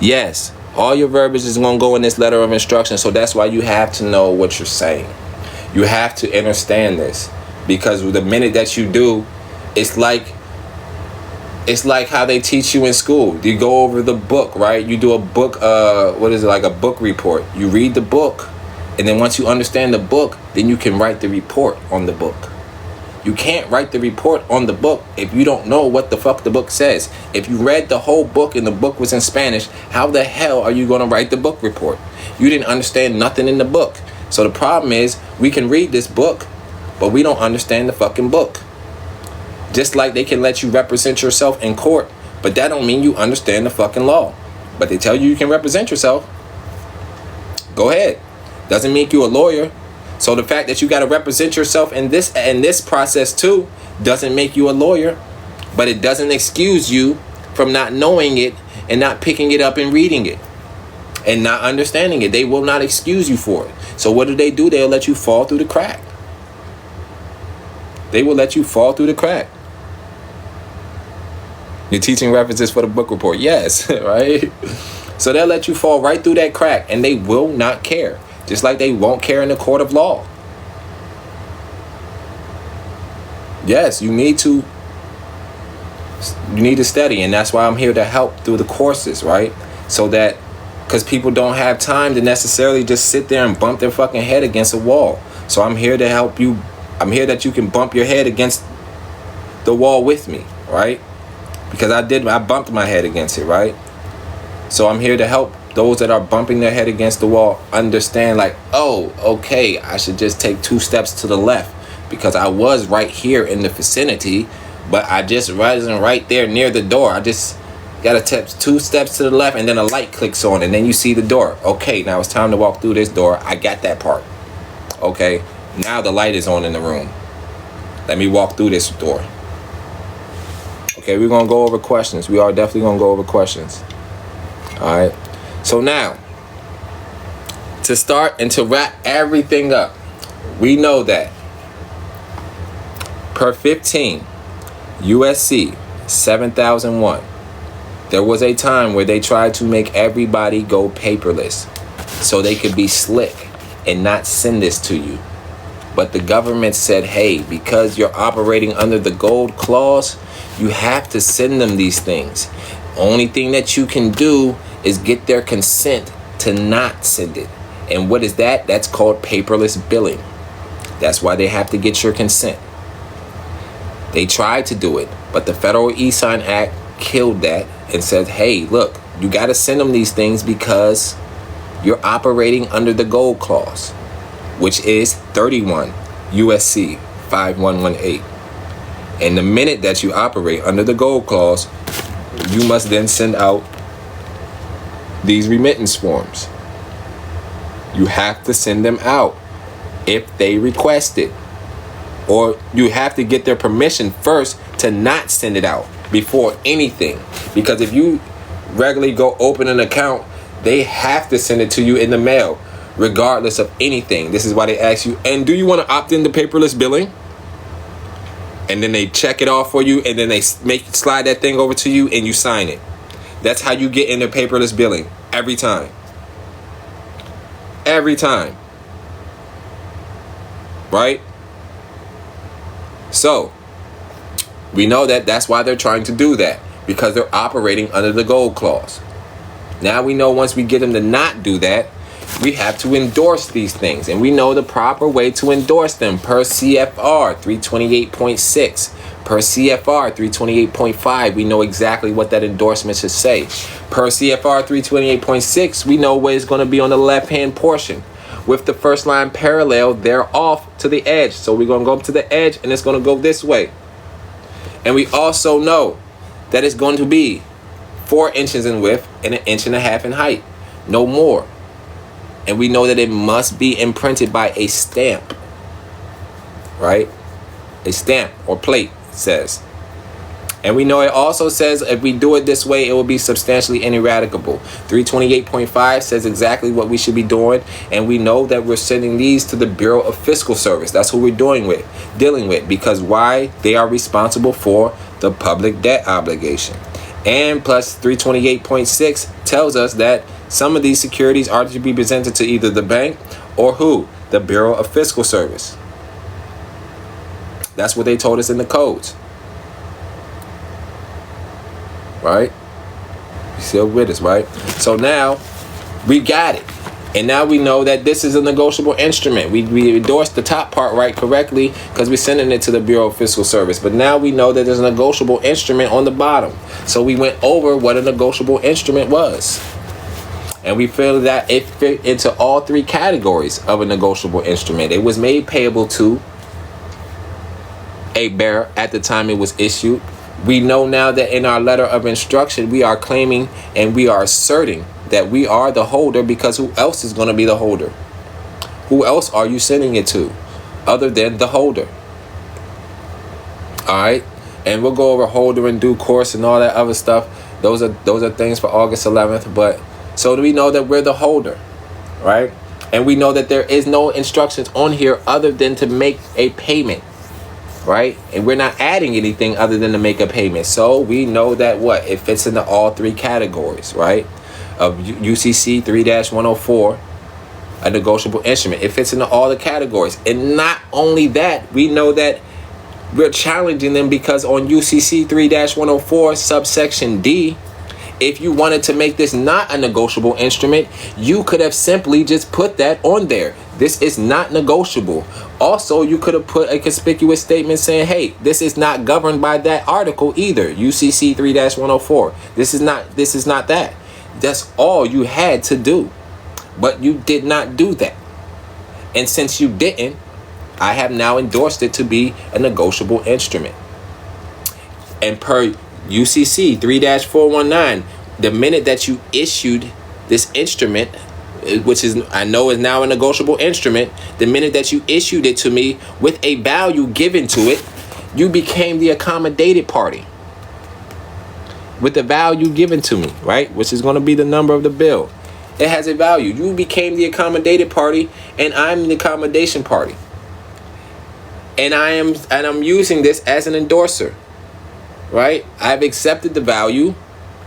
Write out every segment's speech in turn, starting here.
Yes, all your verbiage is going to go in this letter of instruction. So that's why you have to know what you're saying. You have to understand this, because the minute that you do, it's like how they teach you in school. You go over the book, right? You do a book, like a book report. You read the book, and then once you understand the book, then you can write the report on the book. You can't write the report on the book if you don't know what the fuck the book says. If you read the whole book and the book was in Spanish, how the hell are you going to write the book report? You didn't understand nothing in the book. So the problem is, we can read this book, but we don't understand the fucking book. Just like they can let you represent yourself in court, but that don't mean you understand the fucking law. But they tell you can represent yourself. Go ahead. Doesn't make you a lawyer. So the fact that you got to represent yourself in this process too doesn't make you a lawyer, but it doesn't excuse you from not knowing it and not picking it up and reading it and not understanding it. They will not excuse you for it. So what do? They'll let you fall through the crack. They will let you fall through the crack. You're teaching references for the book report. Yes, right? So they'll let you fall right through that crack, and they will not care. Just like they won't care in the court of law. Yes, you need to study, and that's why I'm here to help through the courses, right? So that, because people don't have time to necessarily just sit there and bump their fucking head against a wall. So I'm here to help you. I'm here that you can bump your head against the wall with me, right? Because I bumped my head against it, right? So I'm here to help those that are bumping their head against the wall understand, like, oh, okay, I should just take 2 steps to the left because I was right here in the vicinity, but I just wasn't right there near the door. I just got to take 2 steps to the left, and then a light clicks on, and then you see the door. Okay, now it's time to walk through this door. I got that part. Okay, now the light is on in the room. Let me walk through this door. Okay, we're going to go over questions. We are definitely going to go over questions. All right. So now, to start and to wrap everything up, we know that per 15 USC 7001, there was a time where they tried to make everybody go paperless so they could be slick and not send this to you. But the government said, hey, because you're operating under the gold clause, you have to send them these things. Only thing that you can do is get their consent to not send it. And what is that? That's called paperless billing. That's why they have to get your consent. They tried to do it, but the Federal E-Sign Act killed that and said, hey, look, you got to send them these things because you're operating under the gold clause, which is 31 USC 5118. And the minute that you operate under the gold clause, you must then send out these remittance forms. You have to send them out if they request it. Or you have to get their permission first to not send it out before anything. Because if you regularly go open an account, they have to send it to you in the mail, regardless of anything. This is why they ask you, and do you want to opt into paperless billing? And then they check it off for you, and then they slide that thing over to you, and you sign it. That's how you get into paperless billing every time. Every time. Right? So, we know that that's why they're trying to do that, because they're operating under the gold clause. Now we know once we get them to not do that, we have to endorse these things, and we know the proper way to endorse them per CFR 328.6. Per CFR 328.5, we know exactly what that endorsement should say. Per CFR 328.6, we know what is going to be on the left-hand portion. With the first line parallel, they're off to the edge. So we're going to go up to the edge, and it's going to go this way. And we also know that it's going to be 4 inches in width and 1.5 inches in height. No more. And we know that it must be imprinted by a stamp. Right? A stamp or plate, it says. And we know it also says if we do it this way, it will be substantially ineradicable. 328.5 says exactly what we should be doing. And we know that we're sending these to the Bureau of Fiscal Service. That's who we're dealing with. Because why? They are responsible for the public debt obligation. And plus 328.6 tells us that some of these securities are to be presented to either the bank or who? The Bureau of Fiscal Service. That's what they told us in the codes. Right? You still with us, right? So now we got it. And now we know that this is a negotiable instrument. We endorsed the top part right correctly because we're sending it to the Bureau of Fiscal Service. But now we know that there's a negotiable instrument on the bottom. So we went over what a negotiable instrument was. And we feel that it fit into all three categories of a negotiable instrument. It was made payable to a bearer at the time it was issued. We know now that in our letter of instruction, we are claiming and we are asserting that we are the holder, because who else is going to be the holder? Who else are you sending it to other than the holder? All right. And we'll go over holder in due course and all that other stuff. Those are things for August 11th. But so we know that we're the holder, right? And we know that there is no instructions on here other than to make a payment, right? And we're not adding anything other than to make a payment. So we know that what? It fits into all three categories, right? Of UCC 3-104, a negotiable instrument. It fits into all the categories. And not only that, we know that we're challenging them because on UCC 3-104 subsection D, if you wanted to make this not a negotiable instrument, you could have simply just put that on there. This is not negotiable. Also, you could have put a conspicuous statement saying, hey, this is not governed by that article either. UCC 3-104. This is not that. That's all you had to do. But you did not do that. And since you didn't, I have now endorsed it to be a negotiable instrument. And per UCC 3-419, the minute that you issued this instrument, which is I know is now a negotiable instrument, the minute that you issued it to me with a value given to it, you became the accommodated party with the value given to me, right? Which is going to be the number of the bill. It has a value. You became the accommodated party, and I'm the accommodation party. And I'm using this as an endorser, right? I've accepted the value.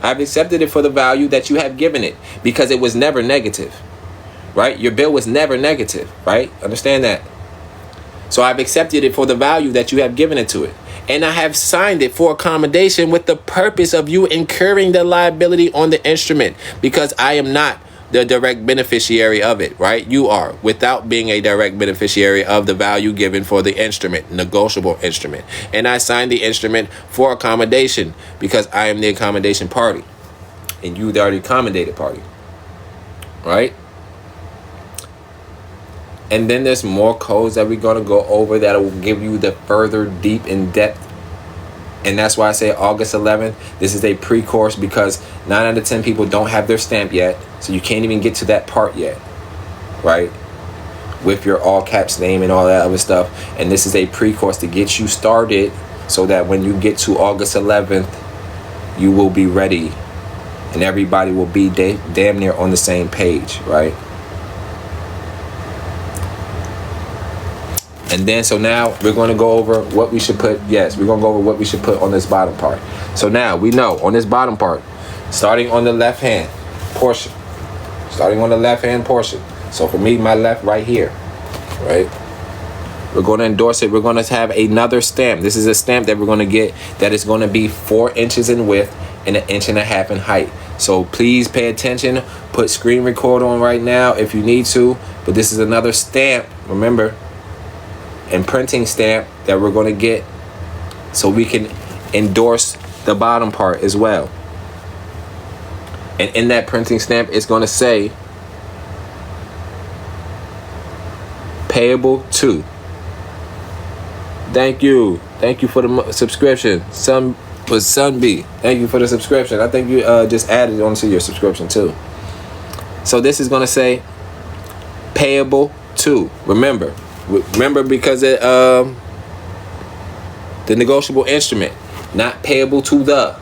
I've accepted it for the value that you have given it, because it was never negative, right? Your bill was never negative, right? Understand that. So I've accepted it for the value that you have given it to it. And I have signed it for accommodation with the purpose of you incurring the liability on the instrument, because I am not the direct beneficiary of it, right? You are, without being a direct beneficiary of the value given for the instrument, negotiable instrument. And I signed the instrument for accommodation because I am the accommodation party and you are the accommodated party, right? And then there's more codes that we're going to go over that will give you the further deep in depth. And that's why I say August 11th, this is a pre-course, because 9 out of 10 people don't have their stamp yet. So you can't even get to that part yet, right? With your all caps name and all that other stuff. And this is a pre-course to get you started so that when you get to August 11th, you will be ready and everybody will be damn near on the same page, right? And then, so now we're going to go over what we should put. Yes, we're going to go over what we should put on this bottom part. So now we know on this bottom part, starting on the left hand portion. So for me, my left right here, right? We're going to endorse it. We're going to have another stamp. This is a stamp that we're going to get that is going to be 4 inches in width and 1.5 inches in height. So please pay attention. Put screen record on right now if you need to. But this is another stamp. Remember, and printing stamp that we're going to get so we can endorse the bottom part as well. And in that printing stamp, it's going to say payable to. Thank you for the subscription, Sunby. Thank you for the subscription. I think you just added onto your subscription too. So this is going to say payable to. Remember, because the negotiable instrument, not payable to the,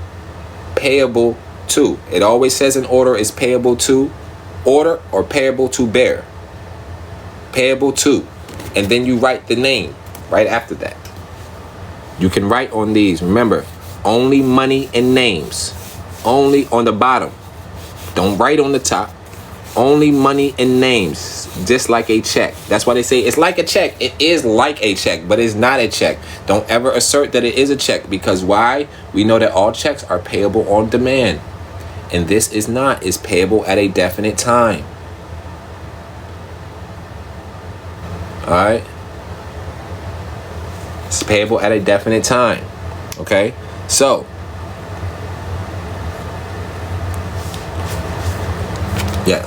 payable to. It always says in order is payable to order or payable to bear. Payable to. And then you write the name right after that. You can write on these. Remember, only money and names. only on the bottom. Don't write on the top. Only money and names, just like a check. That's why they say it's like a check. It is like a check, but it's not a check. Don't ever assert that it is a check, because why? We know that all checks are payable on demand. And this is not. It's payable at a definite time. All right? It's payable at a definite time. Okay? So, yeah.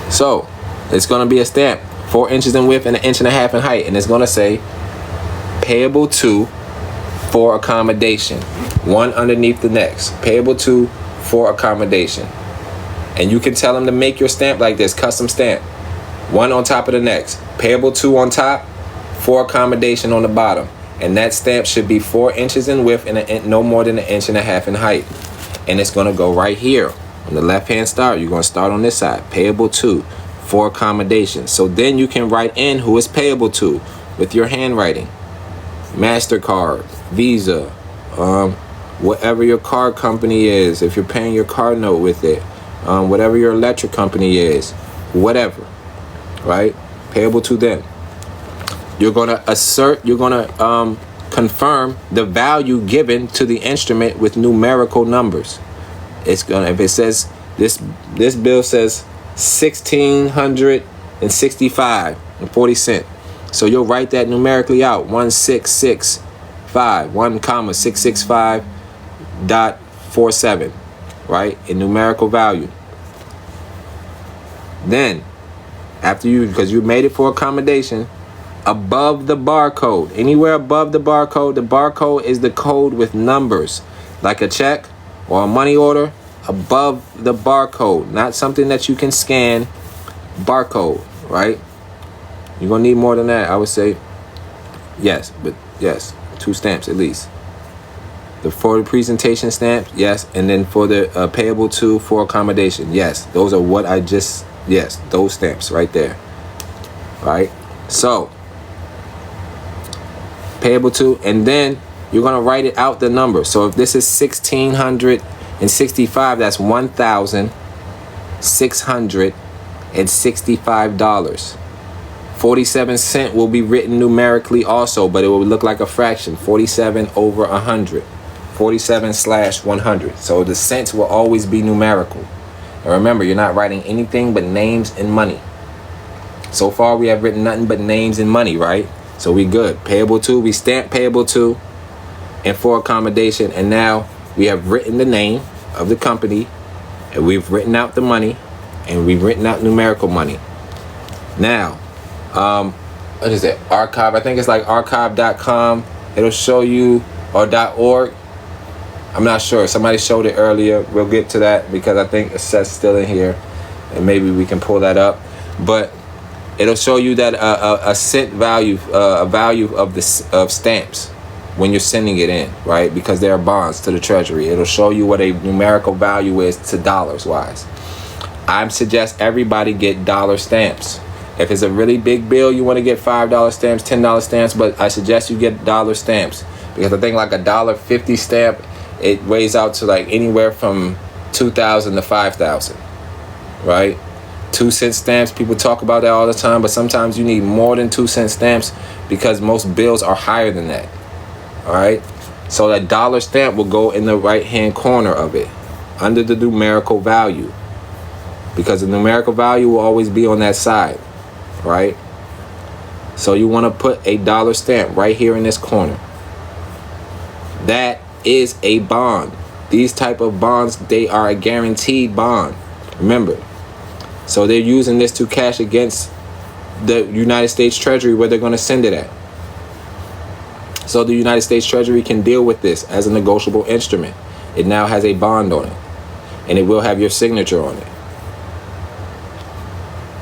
So, it's going to be a stamp 4 inches in width and 1.5 inches in height. And it's going to say payable to for accommodation. One underneath the next. Payable to for accommodation. And you can tell them to make your stamp like this. Custom stamp. One on top of the next. Payable to on top. For accommodation on the bottom. And that stamp should be 4 inches in width and no more than 1.5 inches in height. And it's going to go right here. On the left hand start, you're going to start on this side. Payable to for accommodation. So then you can write in who is payable to with your handwriting. MasterCard, Visa, whatever your card company is. If you're paying your card note with it. Whatever your electric company is. Whatever. Right? Payable to them. You're going to assert, you're going to confirm the value given to the instrument with numerical numbers. It's gonna, if it says this bill says $1,665.40. So you'll write that numerically out. 1665, 1,665.47, right? In numerical value. Then, after you, because you made it for accommodation, above the barcode, anywhere above the barcode is the code with numbers, like a check or a money order. Above the barcode, not something that you can scan. Barcode, right? You're gonna need more than that, I would say. Yes, but yes, 2 stamps at least. For the presentation stamp, yes, and then for the payable to for accommodation, yes. Those are what I just, yes, those stamps right there. Right? So, payable to, and then you're gonna write it out the number. So if this is 1,665, that's $1,665. 47 cents will be written numerically also, but it will look like a fraction. 47 over 100. 47/100. So the cents will always be numerical. And remember, you're not writing anything but names and money. So far, we have written nothing but names and money, right? So we good. Payable to, we stamp payable to and for accommodation. And now we have written the name of the company, and we've written out the money, and we've written out numerical money. Now, what is it? Archive. I think it's like archive.com. It'll show you, or .org. I'm not sure. Somebody showed it earlier. We'll get to that because I think it's still in here, and maybe we can pull that up. But it'll show you that a cent value, a value of stamps when you're sending it in, right? Because they are bonds to the Treasury. It'll show you what a numerical value is to dollars wise. I suggest everybody get dollar stamps. If it's a really big bill, you want to get $5 stamps, $10 stamps, but I suggest you get dollar stamps, because I think like a $1.50 stamp, it weighs out to like anywhere from 2,000 to 5,000, right? 2-cent stamps, people talk about that all the time, but sometimes you need more than 2-cent stamps because most bills are higher than that. All right, so that dollar stamp will go in the right hand corner of it under the numerical value, because the numerical value will always be on that side, right? So you want to put a dollar stamp right here in this corner. That is a bond. These type of bonds, they are a guaranteed bond. Remember, so they're using this to cash against the United States Treasury where they're going to send it at. So the United States Treasury can deal with this as a negotiable instrument. It now has a bond on it, and it will have your signature on it.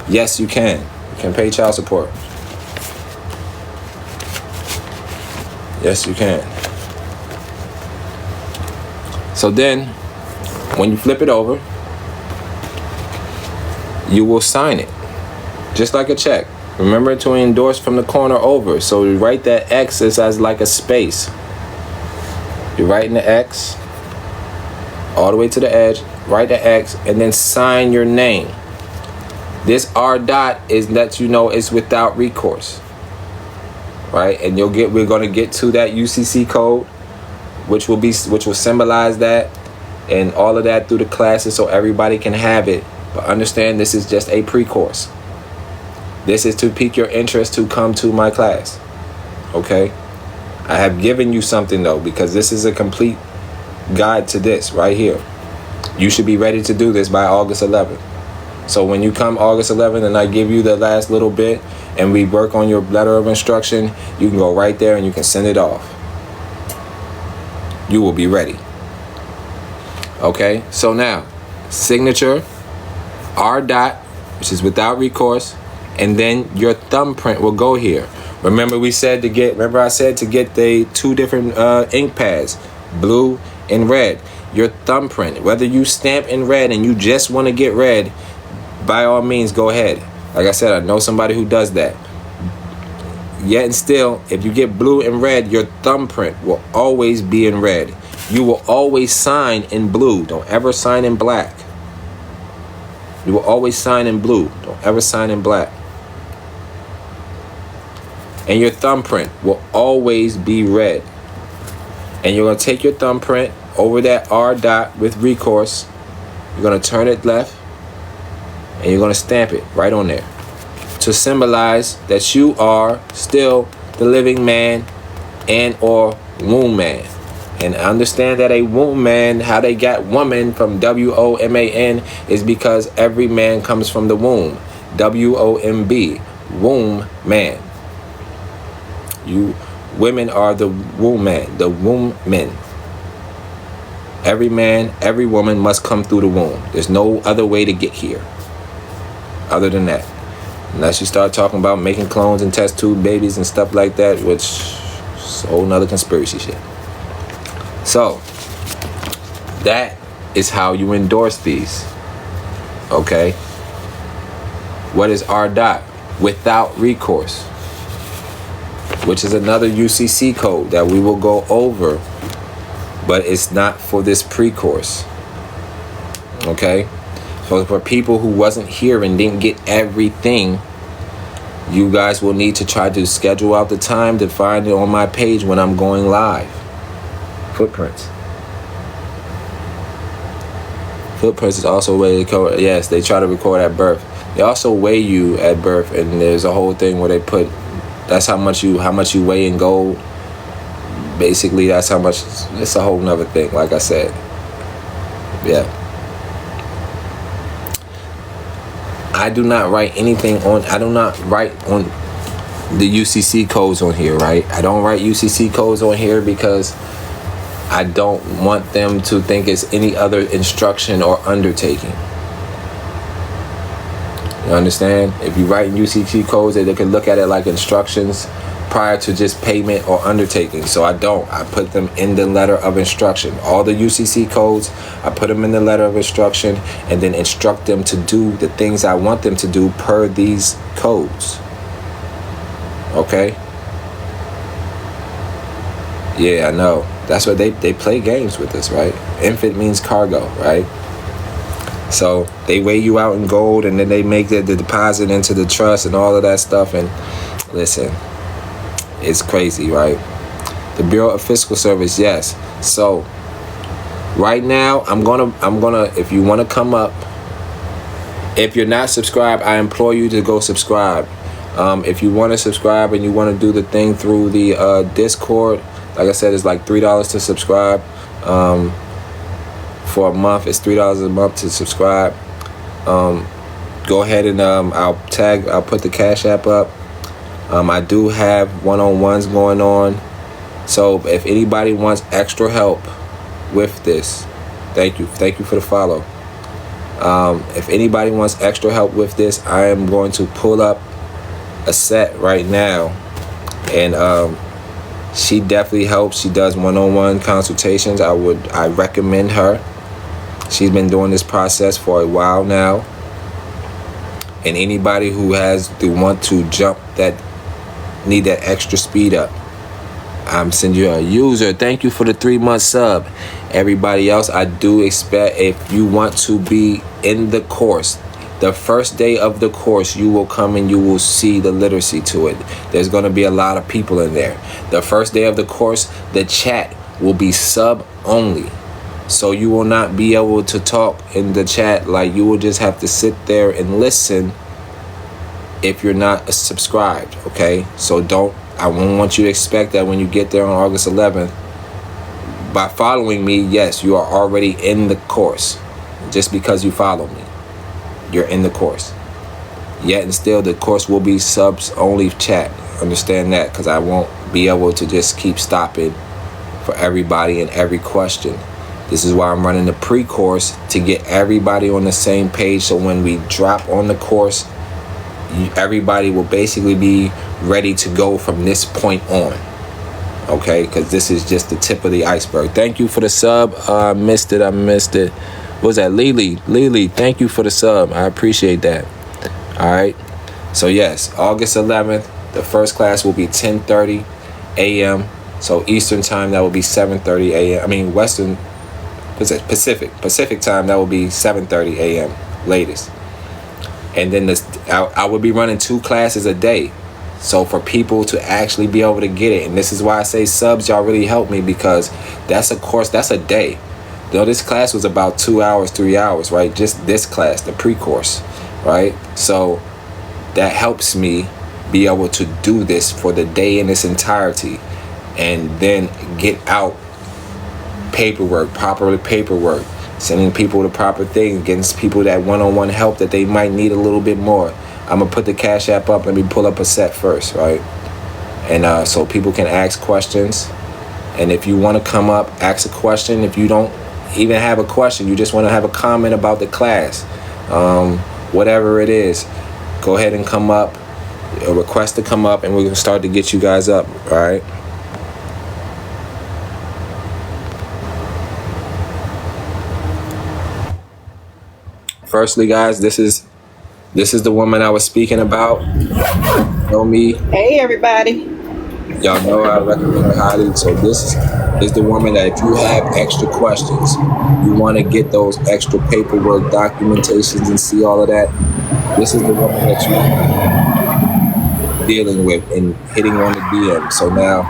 Yes, you can. You can pay child support. Yes, you can. So then, when you flip it over, you will sign it, just like a check. Remember to endorse from the corner over. So you write that X as like a space. You're writing the X. all the way to the edge, write the X, and then sign your name. This R dot is that you know it's without recourse, right? And we're gonna get to that UCC code, which will symbolize that, and all of that through the classes, so everybody can have it. But understand, this is just a pre-course. This is to pique your interest to come to my class. Okay? I have given you something though, because this is a complete guide to this right here. You should be ready to do this by August 11th. So when you come August 11th and I give you the last little bit and we work on your letter of instruction, you can go right there and you can send it off. You will be ready. Okay? So now, signature, R dot, which is without recourse, and then your thumbprint will go here. Remember I said to get the 2 different ink pads, blue and red. Your thumbprint, whether you stamp in red and you just want to get red, by all means go ahead. Like I said, I know somebody who does that. Yet and still, if you get blue and red, your thumbprint will always be in red. You will always sign in blue. Don't ever sign in black. You will always sign in blue. Don't ever sign in black. And your thumbprint will always be red. And you're going to take your thumbprint over that R dot with recourse. You're going to turn it left. And you're going to stamp it right on there to symbolize that you are still the living man and or womb man. And understand that a womb man, how they got woman from WOMAN, is because every man comes from the womb. WOMB, womb man. You women are the womb man, the womb men. Every man, every woman must come through the womb. There's no other way to get here other than that. Unless you start talking about making clones and test tube babies and stuff like that, which is a whole nother conspiracy shit. So, that is how you endorse these. Okay? What is R dot? Without recourse. Which is another UCC code that we will go over. But it's not for this pre-course. Okay? So for people who wasn't here and didn't get everything, you guys will need to try to schedule out the time to find it on my page when I'm going live. Footprints. Footprints is also a way to record. Yes, they try to record at birth. They also weigh you at birth, and there's a whole thing where they put, that's how much you weigh in gold. Basically, that's how much. It's a whole nother thing, like I said. Yeah. I do not write anything on, I do not write on the UCC codes on here, right? I don't write UCC codes on here because I don't want them to think it's any other instruction or undertaking. You understand? If you write UCC codes, they can look at it like instructions prior to just payment or undertaking. So I don't. I put them in the letter of instruction. All the UCC codes, I put them in the letter of instruction and then instruct them to do the things I want them to do per these codes. Okay? Yeah, I know. That's what they play games with us, right? Infant means cargo, right? So they weigh you out in gold and then they make the deposit into the trust and all of that stuff. And listen, it's crazy, right? The Bureau of Fiscal Service, yes. So right now, I'm gonna if you want to come up, if you're not subscribed, I implore you to go subscribe. If you want to subscribe and you want to do the thing through the Discord, like I said, it's like $3 to subscribe. For a month, it's $3 a month to subscribe. Go ahead and I'll put the Cash App up. I do have one-on-ones going on. So if anybody wants extra help with this, thank you for the follow. If anybody wants extra help with this, I am going to pull up a set right now. And she definitely helps. She does one-on-one consultations. I recommend her. She's been doing this process for a while now. And anybody who want to jump that, need that extra speed up, I'm sending you a user. Thank you for the 3-month sub. Everybody else, I do expect, if you want to be in the course, the first day of the course, you will come and you will see the literacy to it. There's going to be a lot of people in there. The first day of the course, the chat will be sub only. So you will not be able to talk in the chat. Like, you will just have to sit there and listen if you're not subscribed. Okay, so I won't want you to expect that when you get there on August 11th. By following me, yes, you are already in the course. Just because you follow me, you're in the course. Yet and still, the course will be subs only chat. Understand that, because I won't be able to just keep stopping for everybody and every question. This is why I'm running the pre-course, to get everybody on the same page. So when we drop on the course, everybody will basically be ready to go from this point on. Okay, because this is just the tip of the iceberg. Thank you for the sub. I missed it. What was that? Lily, thank you for the sub. I appreciate that. All right. So yes, August 11th, the first class will be 10:30 a.m. So Eastern time, that will be 7:30 a.m. I mean, Pacific time, that will be 7:30 a.m. latest. And then I will be running 2 classes a day. So for people to actually be able to get it, and this is why I say subs, y'all really help me, because that's a course, that's a day. Though this class was about 2 hours, 3 hours, right? Just this class, the pre-course, right? So that helps me be able to do this for the day in its entirety, and then get out proper paperwork, sending people the proper things, getting people that one-on-one help that they might need a little bit more. I'm going to put the Cash App up. Let me pull up a set first, right? And so people can ask questions. And if you want to come up, ask a question. If you don't even have a question, you just want to have a comment about the class, whatever it is, go ahead and come up, request to come up, and we're going to start to get you guys up, all right? Firstly, guys, this is the woman I was speaking about. Know me. Hey, everybody. Y'all know I recommend her highly. So this is the woman that if you have extra questions, you want to get those extra paperwork, documentations, and see all of that, this is the woman that you're dealing with and hitting on the DM. So now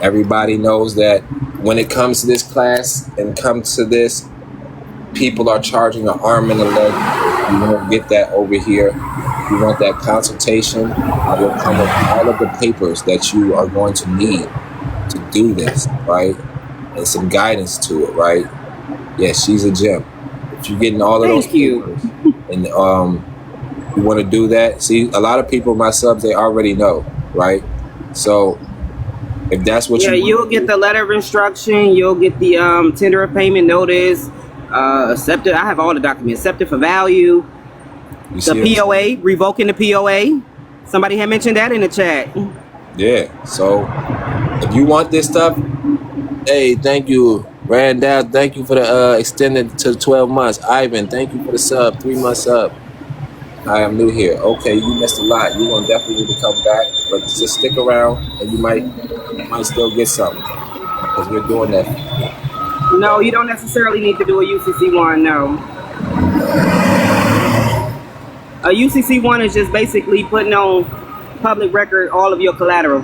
everybody knows that when it comes to this class and comes to this, people are charging an arm and a leg. You won't get that over here. You want that consultation, I will come with all of the papers that you are going to need to do this, right? And some guidance to it, right? Yeah, she's a gem. If you're getting all of those papers and you want to do that, see, a lot of people, my subs, they already know, right? So if that's what you'll get the letter of instruction, you'll get the tender of payment notice, accepted. I have all the documents. Accepted for value. The POA, revoking the POA. Somebody had mentioned that in the chat. Yeah. So if you want this stuff, hey, thank you, Randall. Thank you for the extended to 12 months. Ivan, thank you for the sub, 3-month sub. I am new here. Okay, you missed a lot. You're gonna definitely need to come back, but just stick around, and you might still get something, because we're doing that. No, you don't necessarily need to do a UCC1, no. A UCC1 is just basically putting on public record all of your collateral.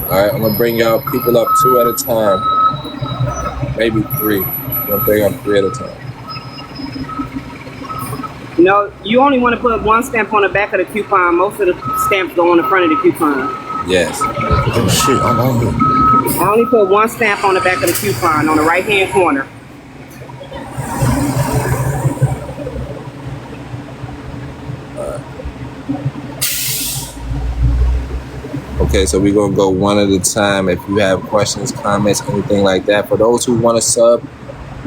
All right, I'm going to bring y'all people up 2 at a time, maybe 3. I'm going to bring up 3 at a time. No, you only want to put 1 stamp on the back of the coupon. Most of the stamps go on the front of the coupon. Yes. Oh, shit, I'm on here. I only put 1 stamp on the back of the coupon on the right-hand corner. Okay, so we're going to go 1 at a time. If you have questions, comments, anything like that. For those who want to sub,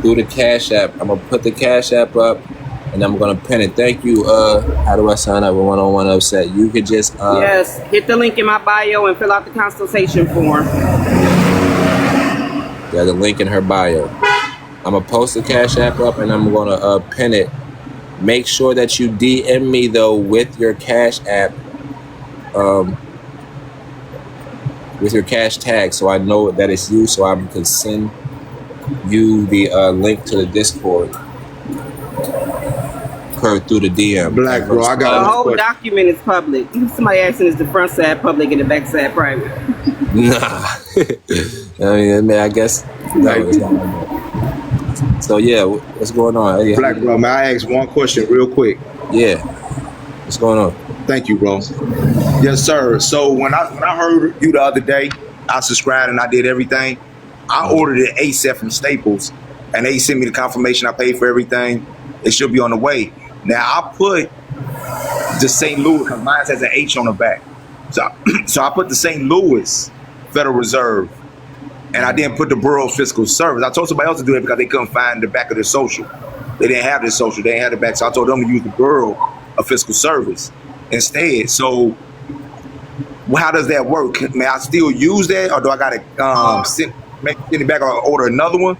do the Cash App. I'm going to put the Cash App up, and I'm going to pin it. Thank you. How do I sign up with one-on-one upset? You could just... yes, hit the link in my bio and fill out the consultation form. Yeah, the link in her bio. I'm going to post the Cash App up, and I'm going to pin it. Make sure that you DM me, though, with your Cash App with your cash tag, so I know that it's you, so I can send you the link to the Discord through the DM. Black, bro, I The got one whole question. document is public. Somebody asking, is the front side public and the back side private? Nah. I mean, I guess no, it's not like that. So yeah, what's going on? Hey, Black, bro, may I ask one question real quick? yeah, what's going on? Thank you, bro. Yes, sir. So when I heard you the other day, I subscribed and I did everything. I ordered it ASAP from Staples, and they sent me the confirmation. I paid for everything. It should be on the way. Now I put the St. Louis, because mine has an H on the back. So I put the St. Louis Federal Reserve, and I didn't put the Bureau of Fiscal Service. I told somebody else to do it because they couldn't find the back of their social. They didn't have their social. They didn't have the back. So I told them to use the Bureau of Fiscal Service instead. So how does that work? May I still use that, or do I got to send it back or order another one?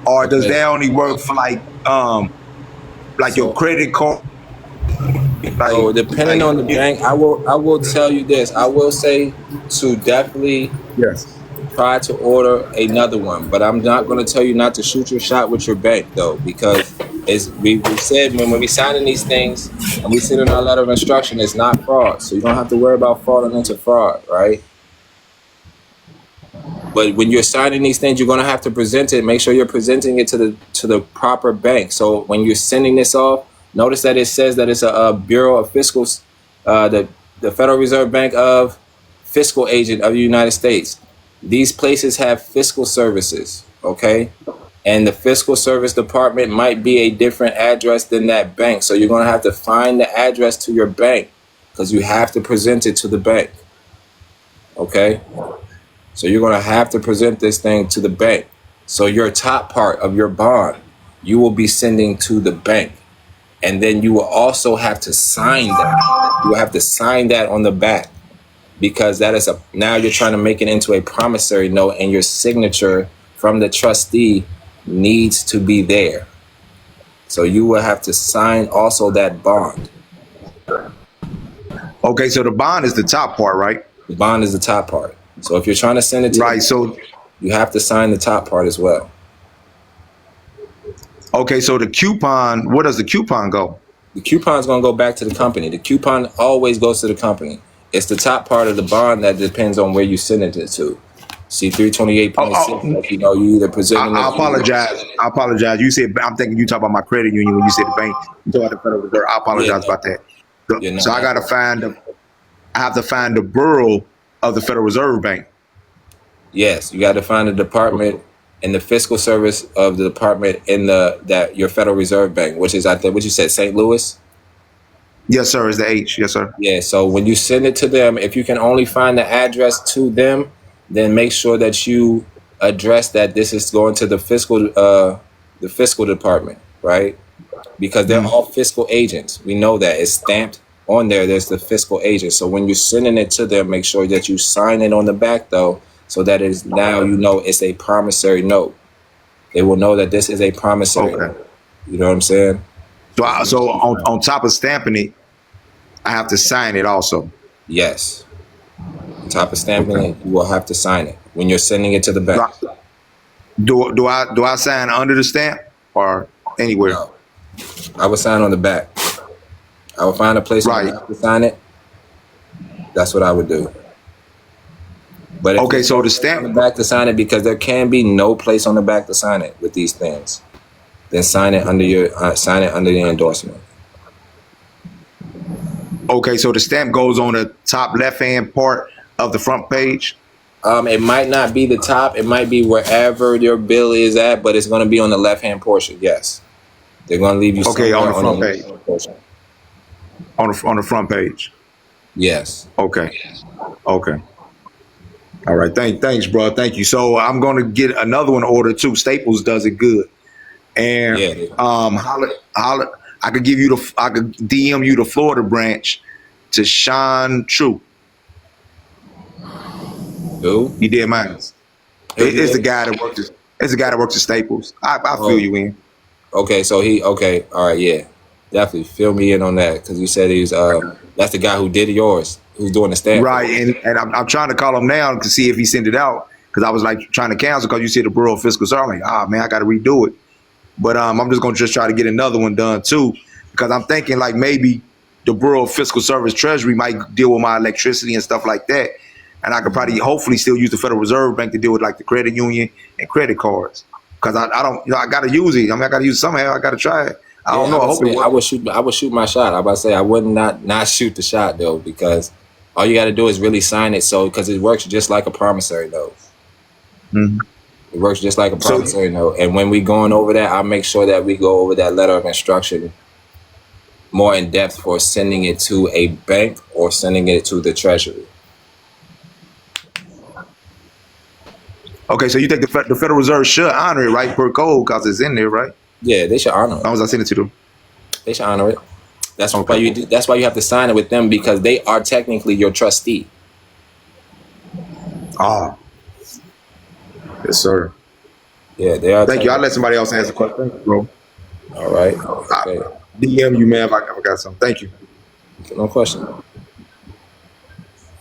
Or does that only work for like your credit card? Like, so depending on the bank, I will tell you this. I will say to definitely try to order another one, but I'm not going to tell you not to shoot your shot with your bank though, because as we said, when we signing these things and we send in our letter of instruction, it's not fraud, so you don't have to worry about falling into fraud, right? But when you're signing these things, you're going to have to present it. Make sure you're presenting it to the proper bank. So when you're sending this off, notice that it says that it's a Bureau of Fiscal, the Federal Reserve Bank of Fiscal Agent of the United States. These places have fiscal services, okay? And the fiscal service department might be a different address than that bank. So you're going to have to find the address to your bank because you have to present it to the bank, okay? So you're going to have to present this thing to the bank. So your top part of your bond, you will be sending to the bank. And then you will also have to sign that. You will have to sign that on the back, because that is now you're trying to make it into a promissory note, and your signature from the trustee needs to be there. So you will have to sign also that bond. Okay, so the bond is the top part, right? The bond is the top part. So if you're trying to send it to right, so you have to sign the top part as well. Okay, so the coupon, where does the coupon go? The coupon's going to go back to the company. The coupon always goes to the company. It's the top part of the bond that depends on where you send it to. See, 328.6, like, you know, you either present it. I apologize. You said, I'm thinking you talk about my credit union when you said the bank. You talk about the Federal Reserve. I apologize about that. So I have to find the Bureau of the Federal Reserve Bank. Yes, you got to find the department and the fiscal service of the department in your Federal Reserve Bank, which is, I think, what you said, St. Louis? Yes, sir. Is the H. Yes, sir. Yeah. So when you send it to them, if you can only find the address to them, then make sure that you address that this is going to the fiscal department, right? Because they're all fiscal agents. We know that it's stamped on there. There's the fiscal agent. So when you're sending it to them, make sure that you sign it on the back though, so that is now you know it's a promissory note. They will know that this is a promissory note. You know what I'm saying? So on top of stamping it, I have to sign it also. Yes. On top of stamping it, you will have to sign it when you're sending it to the bank. Do I sign under the stamp or anywhere? No. I would sign on the back. I would find a place where I have to sign it. That's what I would do. But if so the stamp on the back to sign it, because there can be no place on the back to sign it with these things. Then sign it under your endorsement. Okay, so the stamp goes on the top left-hand part of the front page. It might not be the top. It might be wherever your bill is at, but it's going to be on the left-hand portion. Yes, they're going to leave you. Okay, on the front page. On the front page. Yes. Okay. All right. Thanks, bro. Thank you. So I'm going to get another one ordered too. Staples does it good. And I could DM you the Florida branch to Sean True. Who? He did mine. It's the guy that works. It's the guy that works at Staples. I feel you in. Okay, so all right, yeah, definitely fill me in on that, because you said he's that's the guy who did yours. who's doing the stamp. Right, and I'm trying to call him now to see if he sent it out because I was like trying to cancel because you said the Bureau of Fiscal Service. I'm like, man, I got to redo it. But I'm just gonna try to get another one done too because I'm thinking like maybe the Bureau of Fiscal Service Treasury might deal with my electricity and stuff like that, and I could probably hopefully still use the Federal Reserve Bank to deal with like the credit union and credit cards because I don't I got to use it. I mean I got to use it somehow. I got to try it. I don't know. I hope it works. I would shoot my shot. I about to say I would not shoot the shot though because all you got to do is really sign it. So because it works just like a promissory note. Mm-hmm. It works just like a promissory note. And when we going over that, I'll make sure that we go over that letter of instruction more in depth for sending it to a bank or sending it to the Treasury. Okay, so you think the Federal Reserve should honor it, right, per code because it's in there, right? Yeah, they should honor it. As long as I send it to them. They should honor it. That's why you do. That's why you have to sign it with them because they are technically your trustee. Ah. Yes, sir. Yeah, they are. Thank you. I'll let somebody else answer the question. Thank you, bro. All right. Okay. DM you, man, if I got something. Thank you. No question.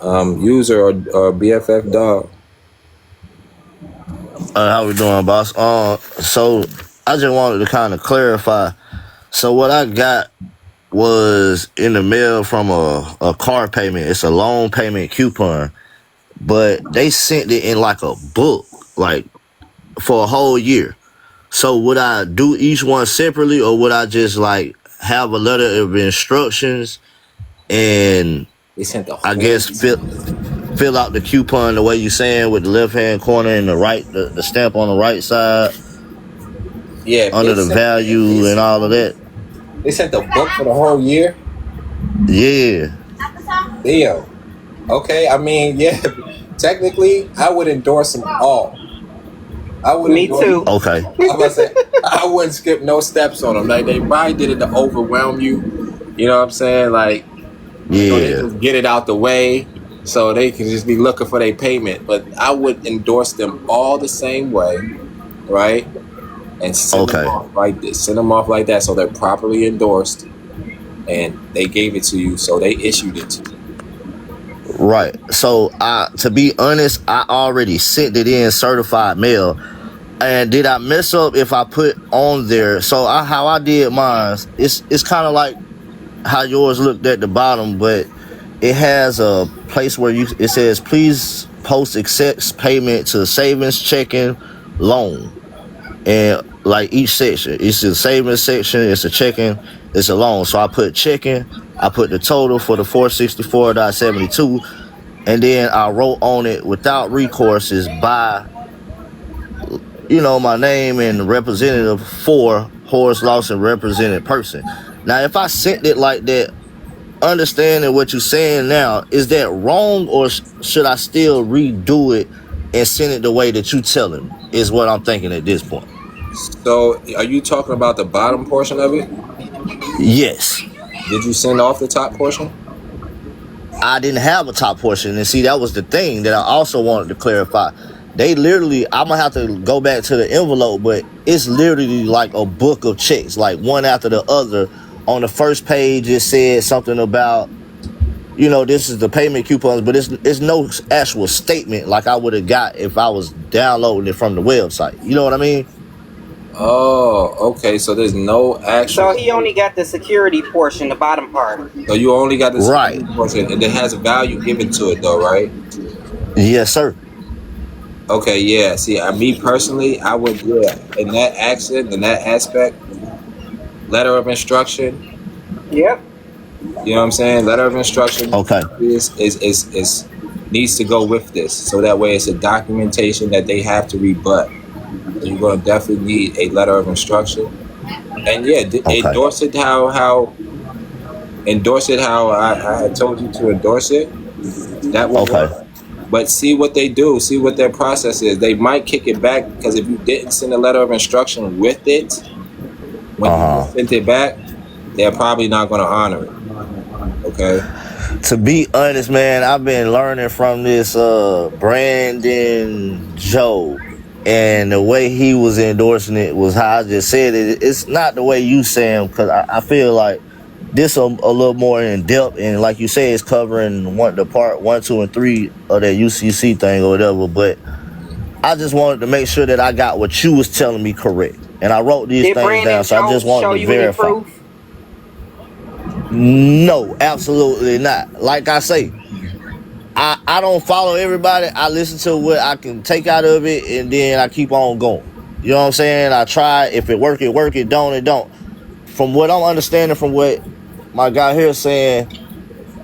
User or BFF dog. How we doing, boss? So I just wanted to kind of clarify. So what I got was in the mail from a car payment. It's a loan payment coupon, but they sent it in like a book, like for a whole year. So would I do each one separately, or would I just like have a letter of instructions and They sent the I guess fill out the coupon the way you saying with the left hand corner and the stamp on the right side? Yeah, under the value and all of that. They sent the book for the whole year. Yeah. Leo. Okay, I mean, yeah. Technically, I would endorse them all. I would. Me too. Okay. I wouldn't skip no steps on them. Like they probably did it to overwhelm you. You know what I'm saying? Like, so they just get it out the way, so they can just be looking for their payment. But I would endorse them all the same way, right? And send them off like this. Send them off like that, so they're properly endorsed, and they gave it to you, so they issued it to you. Right. So, to be honest, I already sent it in certified mail. And did I mess up if I put on there? So, how I did mine, it's kind of like how yours looked at the bottom, but it has a place where it says, please post accepts payment to savings, checking, loan. And like each section, it's a savings section, it's a checking, it's a loan. So I put checking, I put the total for the 464.72, and then I wrote on it without recourse is by, my name and representative for Horace Lawson represented person. Now, if I sent it like that, understanding what you're saying now, is that wrong, or should I still redo it and send it the way that you telling me, is what I'm thinking at this point. So, are you talking about the bottom portion of it? Yes. Did you send off the top portion? I didn't have a top portion, and see, that was the thing that I also wanted to clarify. They literally, I'm gonna have to go back to the envelope, but it's literally like a book of checks, like one after the other. On the first page, it said something about, this is the payment coupons, but it's no actual statement like I would have got if I was downloading it from the website. You know what I mean? Oh, okay. So there's no actual. So he only got the security portion, the bottom part. So you only got the right portion, and it has a value given to it, though, right? Yes, sir. Okay, yeah. See, me personally, I would, in that aspect, letter of instruction. Yep. You know what I'm saying? Letter of instruction. Okay. Is needs to go with this, so that way it's a documentation that they have to rebut. So you're gonna definitely need a letter of instruction, and endorse it how I had told you to endorse it. That will work. But see what they do. See what their process is. They might kick it back because if you didn't send a letter of instruction with it, when you sent it back, they're probably not going to honor it. Okay. To be honest, man, I've been learning from this Brandon Joe, and the way he was endorsing it was how I just said it. It's not the way you say him, because I feel like this a little more in depth, and like you say, it's covering the part 1, 2, and 3 of that UCC thing or whatever. But I just wanted to make sure that I got what you was telling me correct, and I wrote these Did things Brandon down. So I just show wanted to you any verify. proof? No, absolutely not. Like I say, I don't follow everybody. I listen to what I can take out of it, and then I keep on going. You know what I'm saying? I try. If it work, it work. It don't, it don't. From what I'm understanding, from what my guy here is saying,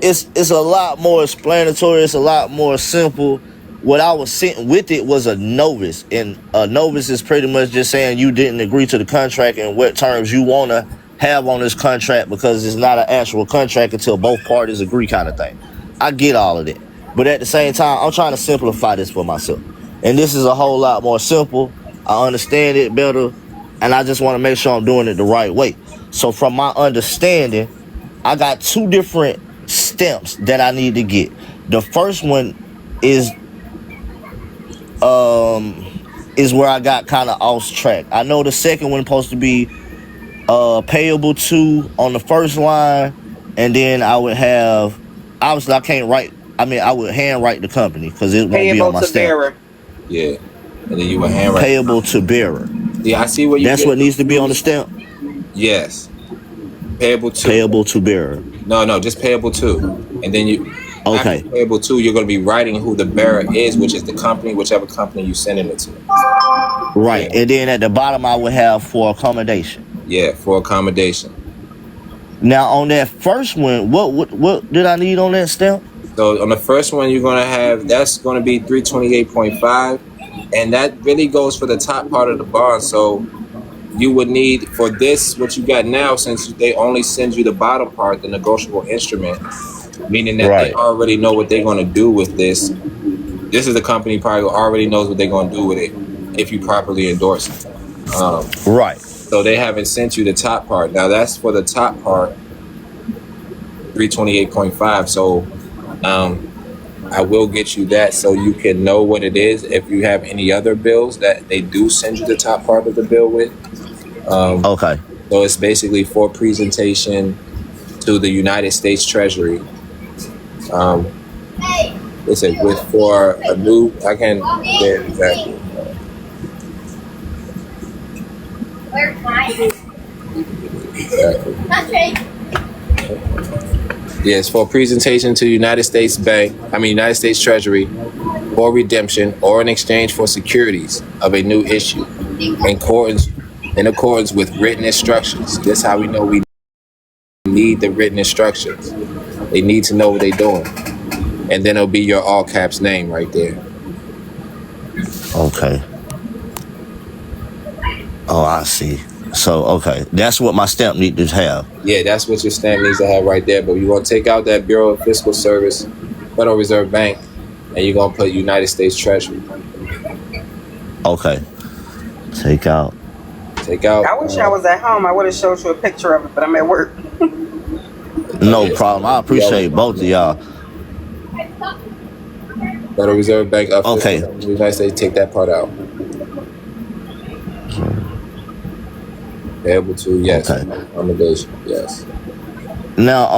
it's a lot more explanatory. It's a lot more simple. What I was sitting with it was a novice, and a novice is pretty much just saying you didn't agree to the contract and what terms you want to have on this contract, because it's not an actual contract until both parties agree, kind of thing. I get all of that, but at the same time, I'm trying to simplify this for myself, and this is a whole lot more simple. I understand it better, and I just want to make sure I'm doing it the right way. So from my understanding, I got 2 different stamps that I need to get. The first one is where I got kind of off track. I know the second one supposed to be payable to on the first line, and then I would have, obviously I can't write, I would hand write the company because it won't be on my stamp. Bearer. Yeah. And then you would hand write. Payable to bearer. Yeah, I see what you That's what needs to be on the stamp. Yes. Payable to. Payable to bearer. No, just payable to. And then you, okay. After payable to, you're going to be writing who the bearer is, which is the company, whichever company you're sending it to. Right. Yeah. And then at the bottom, I would have for accommodation. Yeah, for accommodation. Now, on that first one, what did I need on that stamp? So on the first one, you're going to have, that's going to be 328.5. And that really goes for the top part of the bond. So you would need for this, what you got now, since they only send you the bottom part, the negotiable instrument, meaning that they already know what they're going to do with this. This is the company probably already knows what they're going to do with it if you properly endorse it. Right. So they haven't sent you the top part. Now that's for the top part, 328.5. So I will get you that so you can know what it is. If you have any other bills that they do send you the top part of the bill with. Okay. So it's basically for presentation to the United States Treasury. Listen, with for a new, I can get exactly. Exactly. Yes, for presentation to United States United States Treasury, for redemption or in exchange for securities of a new issue, in accordance with written instructions. This is how we know we need the written instructions. They need to know what they're doing, and then it'll be your all caps name right there. Okay. Oh, I see. So, okay, that's what my stamp needs to have. Yeah, that's what your stamp needs to have right there. But you're going to take out that Bureau of Fiscal Service, Federal Reserve Bank, and you're going to put United States Treasury. Okay. Take out. I wish I was at home. I would have showed you a picture of it, but I'm at work. No problem. I appreciate both of y'all. Federal Reserve Bank. Okay. United States, take that part out. Able to, yes. Okay. Accommodation, yes. Now,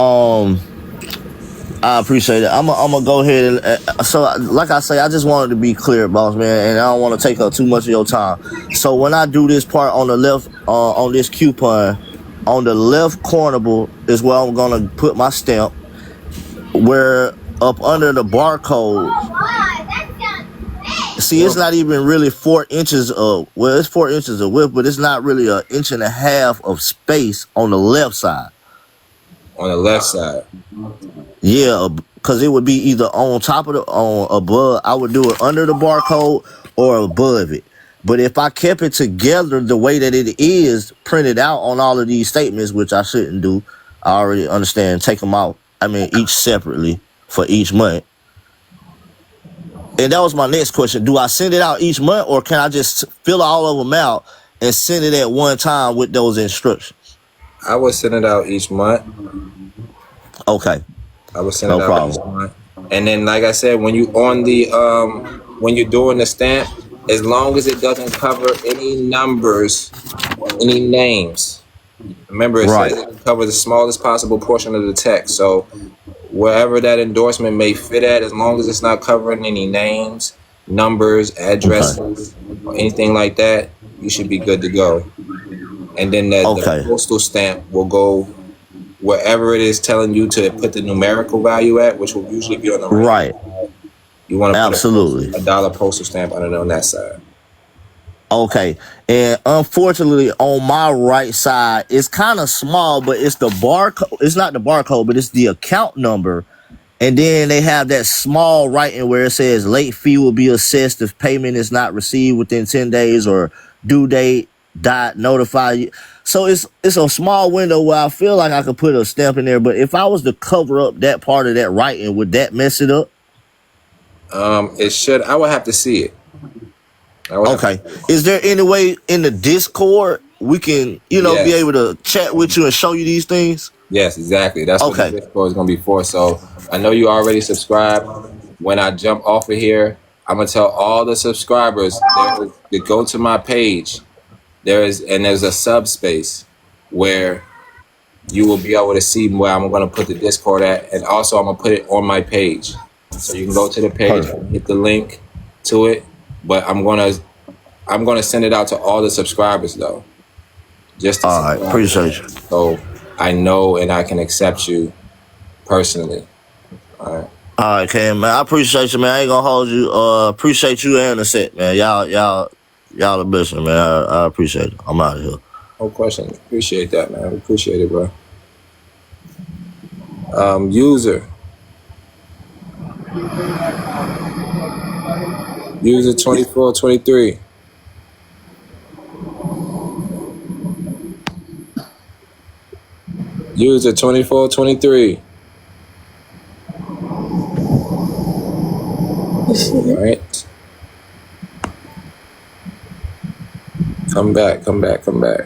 I appreciate it. I'm gonna go ahead and so, like I say, I just wanted to be clear, boss man, and I don't want to take up too much of your time. So when I do this part on the left, on this coupon, on the left corner is where I'm gonna put my stamp. Where up under the barcode. See, it's not even really 4 inches of, well, it's 4 inches of width, but it's not really 1.5 inches of space on the left side. On the left side? Yeah, because it would be either on top of above. I would do it under the barcode or above it. But if I kept it together the way that it is printed out on all of these statements, which I shouldn't do, I already understand, take them out. Each separately for each month. And that was my next question. Do I send it out each month, or can I just fill all of them out and send it at one time with those instructions? I would send it out each month. Okay. I would send it out each month. And then, like I said, when you on the when you're doing the stamp, as long as it doesn't cover any numbers, any names, Remember, it Right. says it can cover the smallest possible portion of the text. So wherever that endorsement may fit at, as long as it's not covering any names, numbers, Okay. addresses, or anything like that, you should be good to go. And then the Okay. postal stamp will go wherever it is telling you to put the numerical value at, which will usually be on the right. Right. You want to Absolutely. put a dollar postal stamp on it on that side. Okay. And unfortunately, on my right side, it's kind of small, but it's the barcode. It's not the barcode, but it's the account number. And then they have that small writing where it says late fee will be assessed if payment is not received within 10 days or due date dot notify you. So it's a small window where I feel like I could put a stamp in there. But if I was to cover up that part of that writing, would that mess it up? It should. I would have to see it. Okay. Is there any way in the Discord we can, be Yes. able to chat with you and show you these things? Yes, exactly. That's what Okay. the Discord is going to be for. So I know you already subscribed. When I jump off of here, I'm going to tell all the subscribers to go to my page. There's a subspace where you will be able to see where I'm going to put the Discord at. And also I'm going to put it on my page. So you can go to the page, Perfect. hit the link to it. But I'm gonna send it out to all the subscribers though. Just to All right. subscribe. Appreciate you. So I know and I can accept you personally. All right. All right, Cam, man. I appreciate you, man. I ain't gonna hold you. Appreciate you and the set, man. Y'all the best, man. I appreciate it. I'm out of here. No question. Appreciate that, man. Appreciate it, bro. User 2423. User 2423. All right. Come back.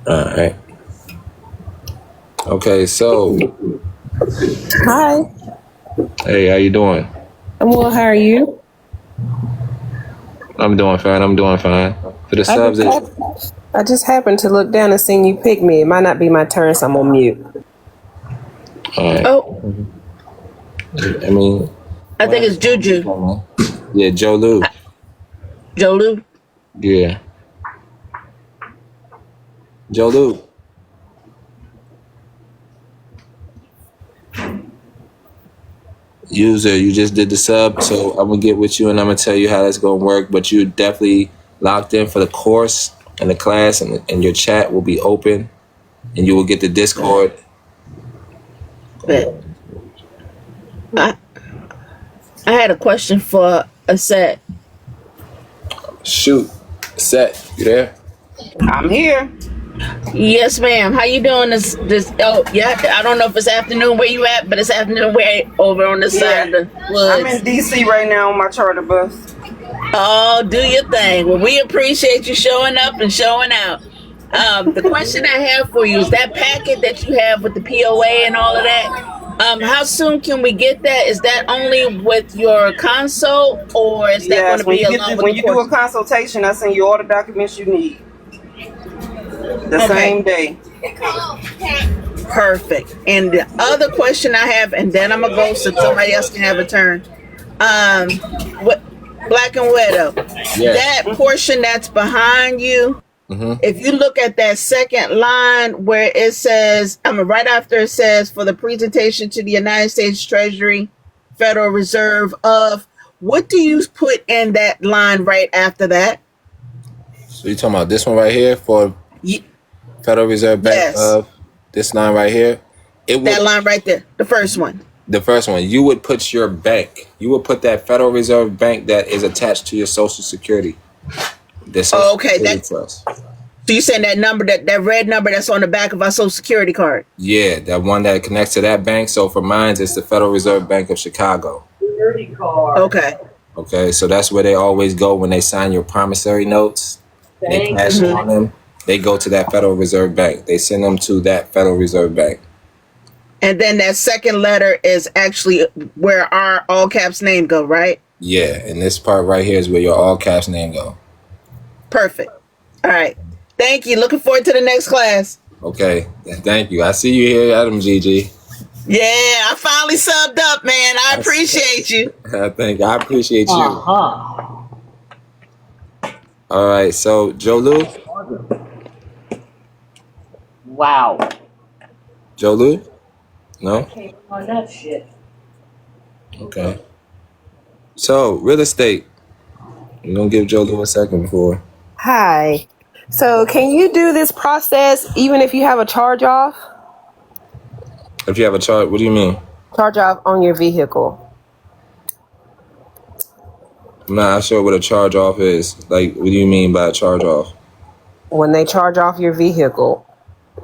All right. Okay, so Hi, hey, how you doing? I'm well. How are you? I'm doing fine. For the subs, I just happened to look down and seen you pick me. It might not be my turn, so I'm on mute. all right. Oh, I mean, I think it's Juju. yeah, Joe Lou. Jolu. Yeah. Joe Lou. User, you just did the sub, so I'm gonna get with you and I'm gonna tell you how that's gonna work. But you're definitely locked in for the course and the class, and your chat will be open, and you will get the Discord. But I had a question for a set. Shoot, set, you there? I'm here. Yes, ma'am. How you doing this oh yeah, I don't know if it's afternoon where you at, but it's afternoon way over on this side of the I'm in woods. DC right now on my charter bus. Oh, do your thing. Well, we appreciate you showing up and showing out. The question I have for you is that packet that you have with the POA and all of that. How soon can we get that? Is that only with your consult, or is that Yes, going to be along with when the you do a course? consultation, I send you all the documents you need the Okay. same day. Perfect. And the other question I have, and then I'm gonna go so somebody else can have a turn. What Blacc N Widowed? Yes. That portion that's behind you. Mm-hmm. If you look at that second line where it says, right after it says, for the presentation to the United States Treasury, Federal Reserve of, what do you put in that line right after that? So you talking about this one right here for Ye- Federal Reserve Bank Yes. of this line right here? It would That line right there, the first one. the first one. You would put your bank. You would put that Federal Reserve Bank that is attached to your Social Security. The Social Oh, okay, Security that's Trust. So you saying that number, that red number that's on the back of our Social Security card? Yeah, that one that connects to that bank. So for mine, it's the Federal Reserve Bank of Chicago. Okay. Okay, so that's where they always go when they sign your promissory notes. They cash in on them. They go to that Federal Reserve Bank. They send them to that Federal Reserve Bank. And then that second letter is actually where our all caps name go, right? Yeah, and this part right here is where your all caps name go. Perfect. All right. Thank you. Looking forward to the next class. Okay, thank you. I see you here, Adam GG. Yeah, I finally subbed up, man. I appreciate you. I appreciate you. All right, so Jolu. Wow. Jolu? No? Can't find that shit. Okay. So, real estate. We're going to give Jolu a second before. Hi. So can you do this process even if you have a charge off? If you have a charge, what do you mean? Charge off on your vehicle. I'm not sure what a charge off is. Like, what do you mean by a charge off? When they charge off your vehicle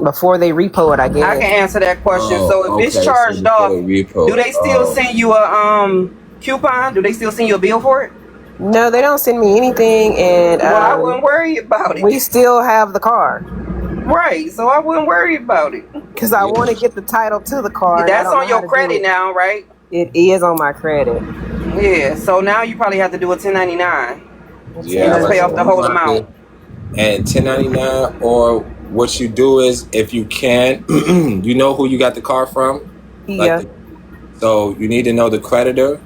before they repo it, I guess. I can answer that question. Oh, So if it's okay, charged so off, you put a repo. do they still send you a coupon? Do they still send you a bill for it? No, they don't send me anything, and Well, I wouldn't worry about it. we still have the car Right, so I wouldn't worry about it. because I want to get the title to the car. and I That's don't know on how your to do credit it. now, right? It is on my credit. Yeah, so now you probably have to do a 1099. Yeah, And just like pay off the whole amount. And 1099, or what you do is, if you can, you know who you got the car from? Yeah. So you need to know the creditor,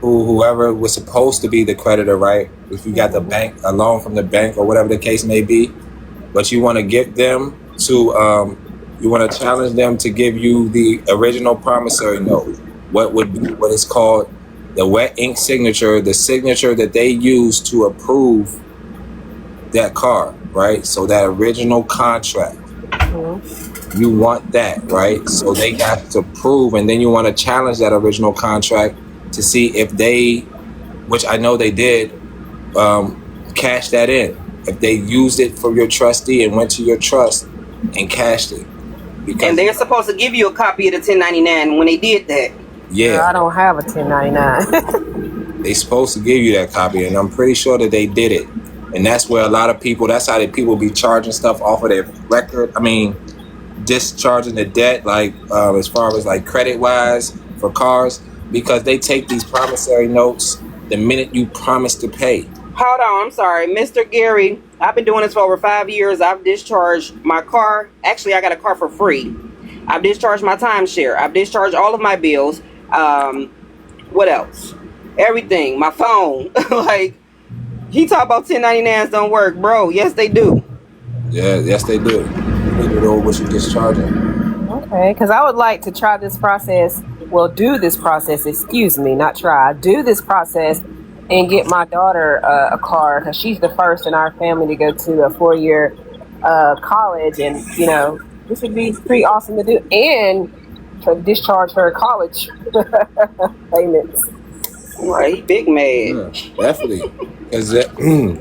whoever was supposed to be the creditor, right? If you got the bank, a loan from the bank or whatever the case may be, but you want to get them to, you want to challenge them to give you the original promissory note. What would be what is called the wet ink signature, the signature that they use to approve that car, right? So that original contract, you want that, right? So they got to prove, and then you want to challenge that original contract to see if they, which I know they did, cash that in. If they used it for your trustee and went to your trust and cashed it. And they're supposed to give you a copy of the 1099 when they did that. Yeah, I don't have a 1099. they supposed to give you that copy, and I'm pretty sure that they did it. And that's where a lot of people, that's how people be charging stuff off of their record. I mean, discharging the debt, like as far as like credit wise for cars, because they take these promissory notes the minute you promise to pay. Hold on, I'm sorry. Mr. Gary, I've been doing this for over 5 years. I've discharged my car. Actually, I got a car for free. I've discharged my timeshare. I've discharged all of my bills. What else? Everything. My phone. Like, he talk about 1099s don't work, bro. Yes, they do. Yeah, yes, they do. You need to know what you're discharging. Okay, because I would like to try this process. Well, do this process. Excuse me, not try. Do this process and get my daughter a car because she's the first in our family to go to a 4-year college, and you know this would be pretty awesome to do, and to discharge her college payments. Right, big man. Yeah, definitely. Because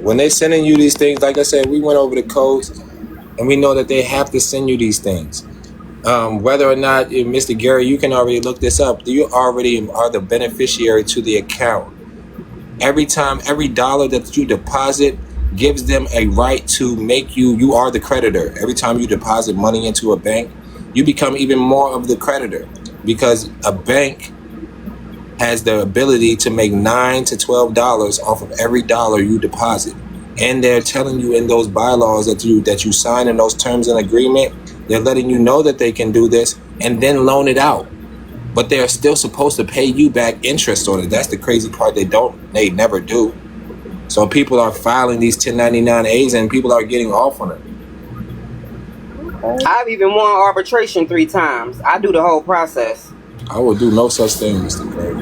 when they sending you these things, like I said, we went over the codes, and we know that they have to send you these things. Whether or not, Mr. Gary, you can already look this up. You already are the beneficiary to the account. Every time, every dollar that you deposit gives them a right to make you are the creditor. Every time you deposit money into a bank, you become even more of the creditor, because a bank has the ability to make $9 to $12 off of every dollar you deposit. And they're telling you in those bylaws that you sign in those terms and agreement, they're letting you know that they can do this and then loan it out. But they're still supposed to pay you back interest on it. That's the crazy part. They never do. So people are filing these 1099As and people are getting off on it. I've even won arbitration 3 times. I do the whole process. I will do no such thing, Mr. Craig.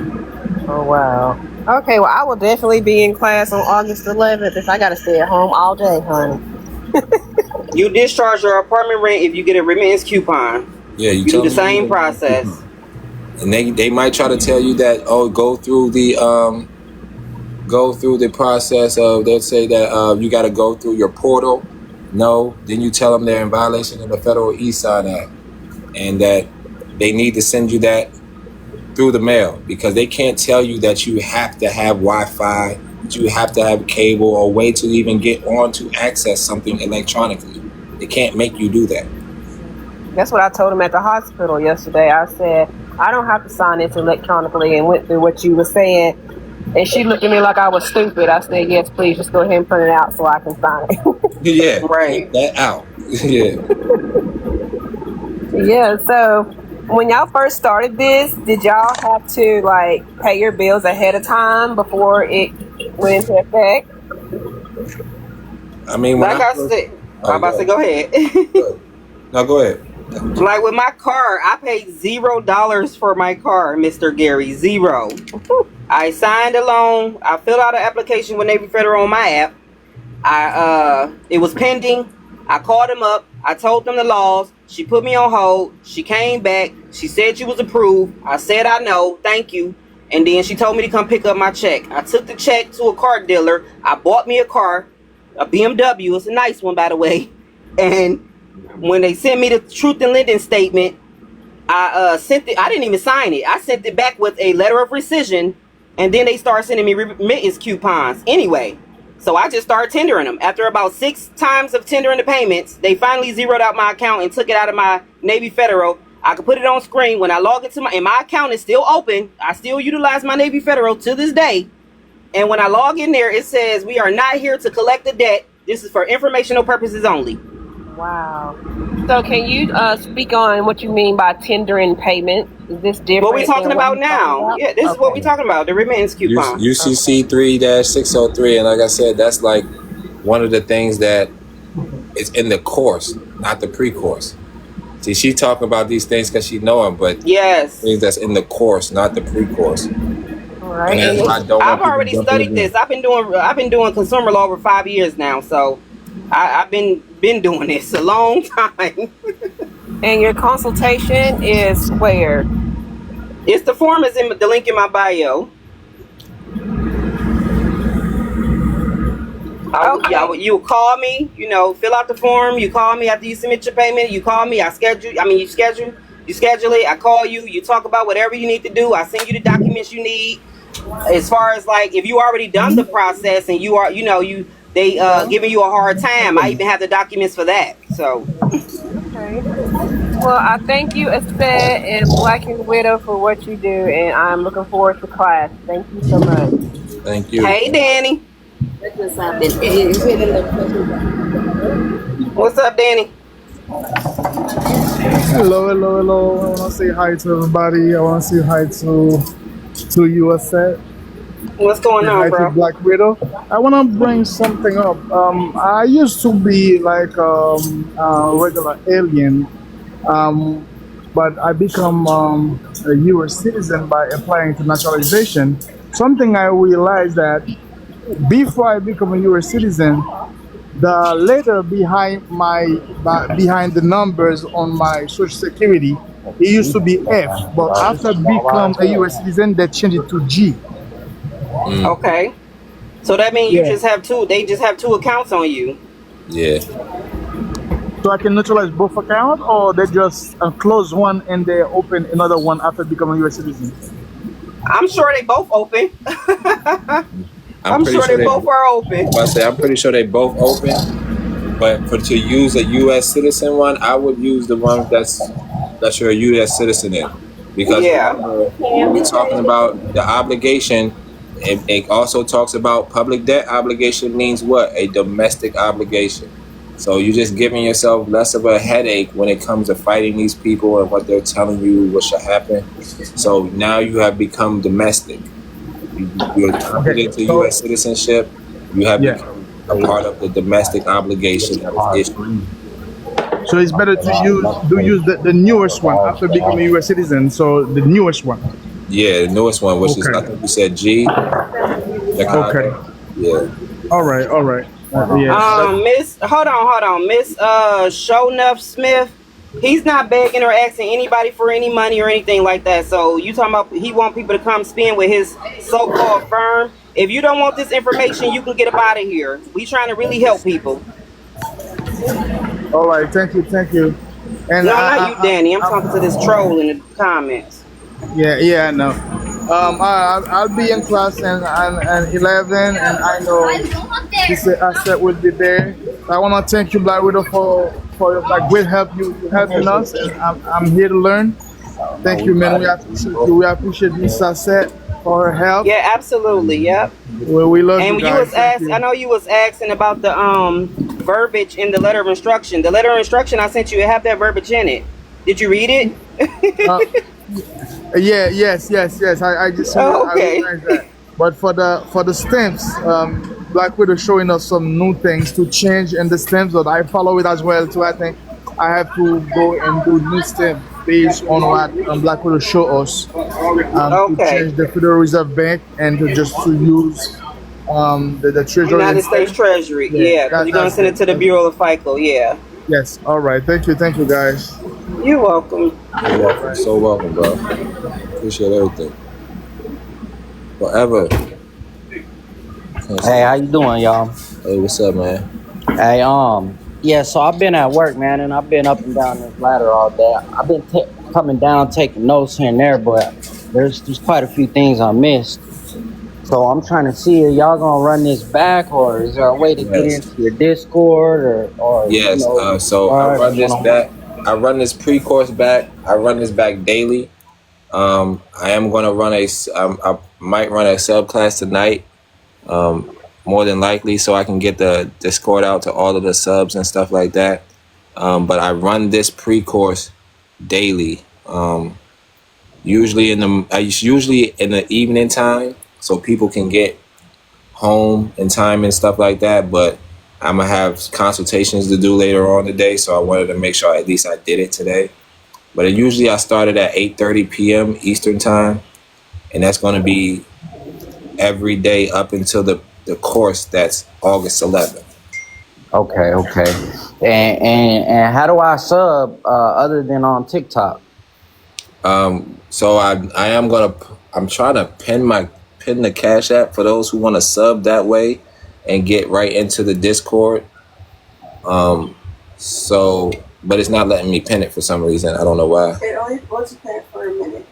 Oh, wow. Okay, well, I will definitely be in class on August 11th if I got to stay at home all day, honey. You discharge your apartment rent if you get a remittance coupon. Yeah, You do the same process. And they might try to tell you that, go through the process of, they'll say that you got to go through your portal No, then you tell them they're in violation of the Federal E-Sign Act and that they need to send you that through the mail, because they can't tell you that you have to have Wi-Fi, that you have to have cable or way to even get on to access something electronically. They can't make you do that. That's what I told him at the hospital yesterday. I said, I don't have to sign this electronically, and went through what you were saying. And she looked at me like I was stupid. I said, yes, please, just go ahead and print it out so I can sign it. Yeah, Right. print that out. Yeah. Yeah, so when y'all first started this, did y'all have to like pay your bills ahead of time before it went into effect? I mean, Like I said, I'm about to say, go ahead. No, go ahead. Like with my car, I paid $0 for my car, Mr. Gary. 0. I signed a loan. I filled out an application with Navy Federal on my app. It was pending. I called them up. I told them the laws. She put me on hold. She came back. She said she was approved. I said I know. Thank you. And then she told me to come pick up my check. I took the check to a car dealer. I bought me a car, a BMW. It's a nice one, by the way. And when they sent me the truth in lending statement, I sent it. I didn't even sign it. I sent it back with a letter of rescission, and then they started sending me remittance coupons. Anyway, so I just started tendering them. After about 6 times of tendering the payments, they finally zeroed out my account and took it out of my Navy Federal. I could put it on screen when I log into and my account is still open. I still utilize my Navy Federal to this day. And when I log in there, it says we are not here to collect the debt. This is for informational purposes only. Wow. So can you speak on what you mean by tendering payment? Is this different? What we talking than about you now? talking about? Yeah, this is what we talking about, the remittance coupon. UCC 3-603, and like I said, that's like one of the things that is in the course, not the pre-course. See, she talking about these things because she know them, but Yes. things that's in the course, not the pre-course. All right. And that's why I don't want I've people already jumping studied in. this. I've been doing consumer law over 5 years now, so I've been doing this a long time. And your consultation is where? It's the form is in the link in my bio. Okay. You call me, fill out the form. You call me after you submit your payment. You call me. You schedule it. I call you. You talk about whatever you need to do. I send you the documents you need. As far as like if you already done the process and you are, they giving you a hard time. I even have the documents for that. So. Okay. Well, I thank you, Esther and Blacc N Widowed, for what you do, and I'm looking forward to class. Thank you so much. Thank you. Hey, Danny. What's up, Danny? Hello. I want to say hi to everybody. I want to say hi to you, Seth. What's going Hi on, to bro? Black Widow. I want to bring something up. I used to be like a regular alien, but I become a U.S. citizen by applying to naturalization. Something I realized that before I become a U.S. citizen, the letter behind the numbers on my social security, it used to be F, but after become a U.S. citizen, they changed it to G. Okay. So that means Yeah. you just have two. They just have 2 accounts on you. Yeah. So I can neutralize both accounts, or they just close one and they open another one after becoming a U.S. citizen. I'm sure they both open. I'm pretty sure they both are open. I'm pretty sure they both open. But to use a U.S. citizen one, I would use the one that's you're a U.S. citizen in, because Yeah. remember, we're talking about the obligation. It also talks about public debt obligation means what? A domestic obligation. So you're just giving yourself less of a headache when it comes to fighting these people and what they're telling you what should happen. So now you have become domestic. You're coming into U.S. citizenship. You have become a part of the domestic obligation that is issued. So it's better to use the newest one after becoming a U.S. citizen. So the newest one. Yeah, the newest one, which is, I think you said G. Okay. Yeah. All right. Hold on. Miss Shownuff Smith, he's not begging or asking anybody for any money or anything like that. So you talking about he want people to come spend with his so-called firm. If you don't want this information, you can get up out of here. We trying to really help people. All right, thank you, thank you. And No, not you, Danny. I'm talking to this troll in the comments. yeah, yeah, I know. I'll be in class and 11, and I know this asset will be there. I want to thank you, Black Widow, for your like great help you helping us, and I'm here to learn. Thank you, man. We appreciate you. We appreciate Miss Asset for her help. Yeah, absolutely. Yep. Well, we love And you you guys. was Thank asked. I you. know you was asking about the verbiage in the letter of instruction. The letter of instruction I sent you, it have that verbiage in it. Did you read it? Uh, yeah, yes. I just Oh, I okay. realized that. But for the stamps, Black Widow showing us some new things to change in the stamps, but I follow it as well too. I think I have to go and do new stamp based on what Black Widow show us to Okay. change the Federal Reserve Bank and to just to use the Treasury United States instead. Treasury. Yeah, Yeah, because you're gonna that's send it it. to the Bureau of FICO. Yeah. Yes. All right. Thank you, guys. You're welcome. You're welcome. So welcome, bro. Appreciate everything. Forever. Can't Hey, say- how you doing, y'all? Hey, what's up, man? Hey, yeah. So I've been at work, man, and I've been up and down this ladder all day. I've been coming down, taking notes here and there, but there's quite a few things I missed. So I'm trying to see, are y'all gonna run this back, or is there a way to get Yes. into your Discord, or Yes. So I run this back. I run this pre-course back. I run this back daily. I am going to run I might run a subclass tonight, more than likely, so I can get the Discord out to all of the subs and stuff like that. But I run this pre-course daily. Usually in the evening time, so people can get home in time and stuff like that. But I'm gonna have consultations to do later on today, so I wanted to make sure at least I did it today. But usually I started at 8:30 p.m. Eastern time, and that's going to be every day up until the course that's August 11th. Okay. And how do I sub other than on TikTok? So I'm trying to pin the Cash App for those who want to sub that way and get right into the Discord. But it's not letting me pin it for some reason. I don't know why. It only lets you pin it for a minute.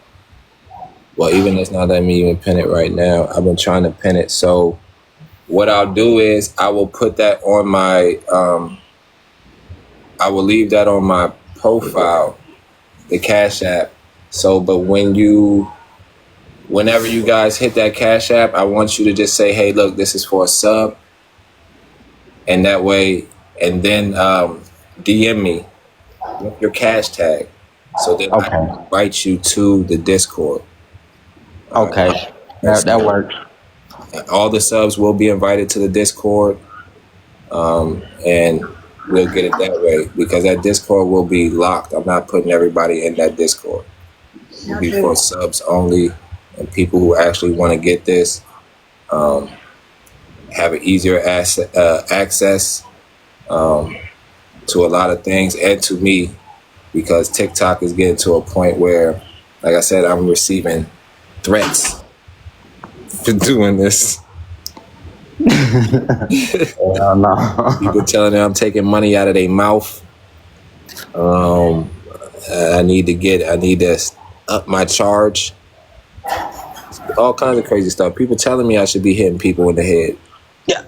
Well, even it's not letting me even pin it right now. I've been trying to pin it. So what I'll do is I will put that on my, I will leave that on my profile, the Cash App. So, but whenever you guys hit that Cash App, I want you to just say, hey, look, this is for a sub. And that way, and then DM me with your cash tag. So then I can invite you to the Discord. Okay, that works. All the subs will be invited to the Discord, and we'll get it that way, because that Discord will be locked. I'm not putting everybody in that Discord. It'll be for subs only, and people who actually want to get this have an easier access to a lot of things, and to me, because TikTok is getting to a point where, like I said, I'm receiving threats for doing this. No. People telling me I'm taking money out of their mouth. I need to up my charge. All kinds of crazy stuff. People telling me I should be hitting people in the head.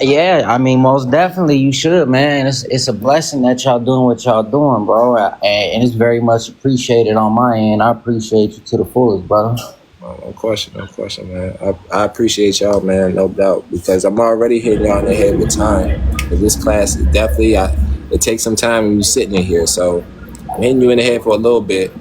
Yeah, I mean, most definitely you should, man. It's a blessing that y'all doing what y'all doing, bro, and it's very much appreciated on my end. I appreciate you to the fullest, brother. No question, man. I appreciate y'all, man, no doubt, because I'm already hitting y'all in the head with time. But this class is definitely, it takes some time when you're sitting in here, so I'm hitting you in the head for a little bit,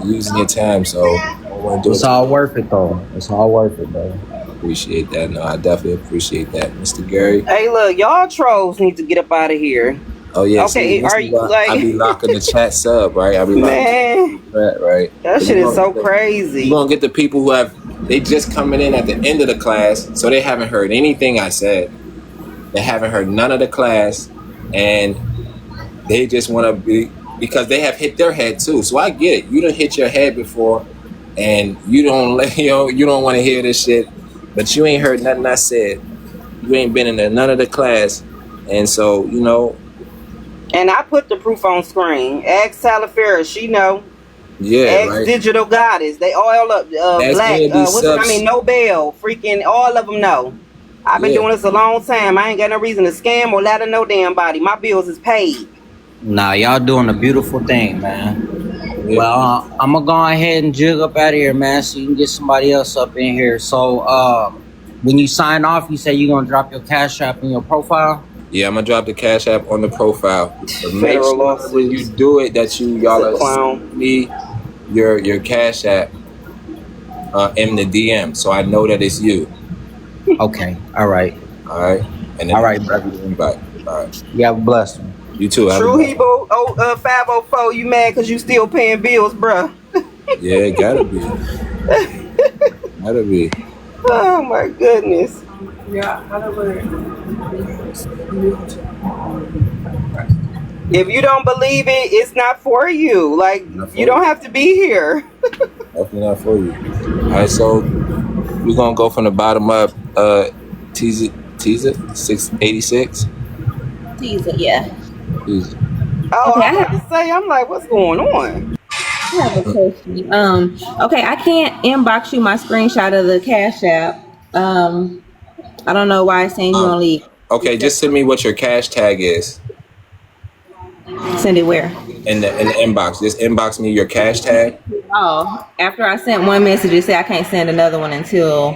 using your time, so I don't want to do It's all worth it, though. It's all worth it, bro. Appreciate that. No, I definitely appreciate that, Mr. Gary. Hey, look, y'all trolls need to get up out of here. Oh yeah. Okay, See, are you like? I be locking the chat sub, right? I be Man, locking the chat, right? that shit is so crazy. You're gonna get the people they just coming in at the end of the class, so they haven't heard anything I said. They haven't heard none of the class, and they just want to be, because they have hit their head too. So I get it. You done hit your head before, and you don't want to hear this shit. But you ain't heard nothing I said. You ain't been in none of the class. And so, And I put the proof on screen. Ask Salafera, she know. Yeah, Ask right. Digital Goddess, they all up. That's Black, gonna be Nobel, freaking all of them know. I've been Yeah. doing this a long time. I ain't got no reason to scam or lie to no damn body. My bills is paid. Nah, y'all doing a beautiful thing, man. Yeah. Well, I'm gonna go ahead and jig up out of here, man, so you can get somebody else up in here. So, when you sign off, you say you're gonna drop your Cash App in your profile. Yeah, I'm gonna drop the Cash App on the profile. But make Federal sure when you lawsuits. do it that y'all are Clown. sending me your Cash App in the DM, so I know that it's you. Okay. All right. All right. And then All right, I'll brother. give you the invite. All right. You have a blessed one. You too. Have a True blessed Hebo 504, you mad because you still paying bills, bruh. one. Yeah, it gotta be. Gotta be. Oh my goodness. If you don't believe it, it's not for you. Like, Not for you don't have to be here. Definitely not for you. All right, so we're gonna go from the bottom up. Tease it, 686. Teaser, yeah. Tease it. Oh, Okay, I'm about to say, I'm like, what's going on? I have a question. Okay, I can't inbox you my screenshot of the Cash App. I don't know why it's saying you only Okay, just send me what your cash tag is send it where. in the inbox. Just inbox me your cash tag. Oh, after I sent one message, it said I can't send another one until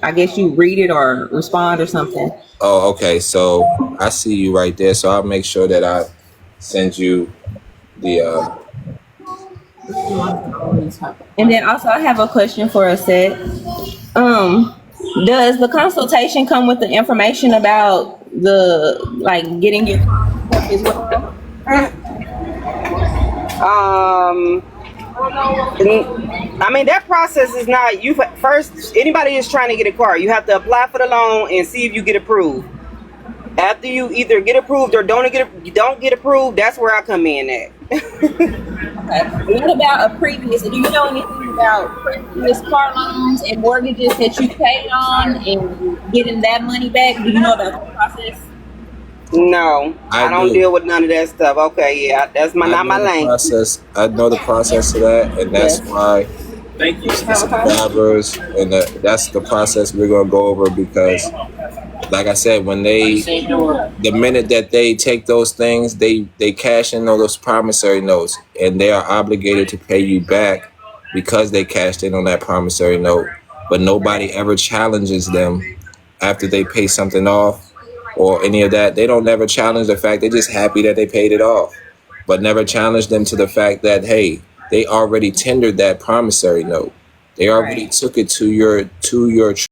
I guess you read it or respond or something. Oh, okay. So I see you right there. So I'll make sure that I send you the. And then also I have a question for a set. Does the consultation come with the information about the getting your stuff as well? I mean, that process is not you first. Anybody is trying to get a car, you have to apply for the loan and see if you get approved. After you either get approved or don't get approved, that's where I come in at. Okay. What about a previous? Do you know anything about previous car loans and mortgages that you paid on and getting that money back? Do you know about the process? No, I don't do. deal with none of that stuff. Okay, yeah, that's not my lane. I know the process of that, and that's why. Thank you, subscribers, and that's the process we're gonna go over because, like I said, when the minute that they take those things, they cash in on those promissory notes, and they are obligated to pay you back because they cashed in on that promissory note. But nobody ever challenges them after they pay something off or any of that. They don't never challenge the fact. They're just happy that they paid it off, but never challenge them to the fact that, hey, they already tendered that promissory note. They already took it to your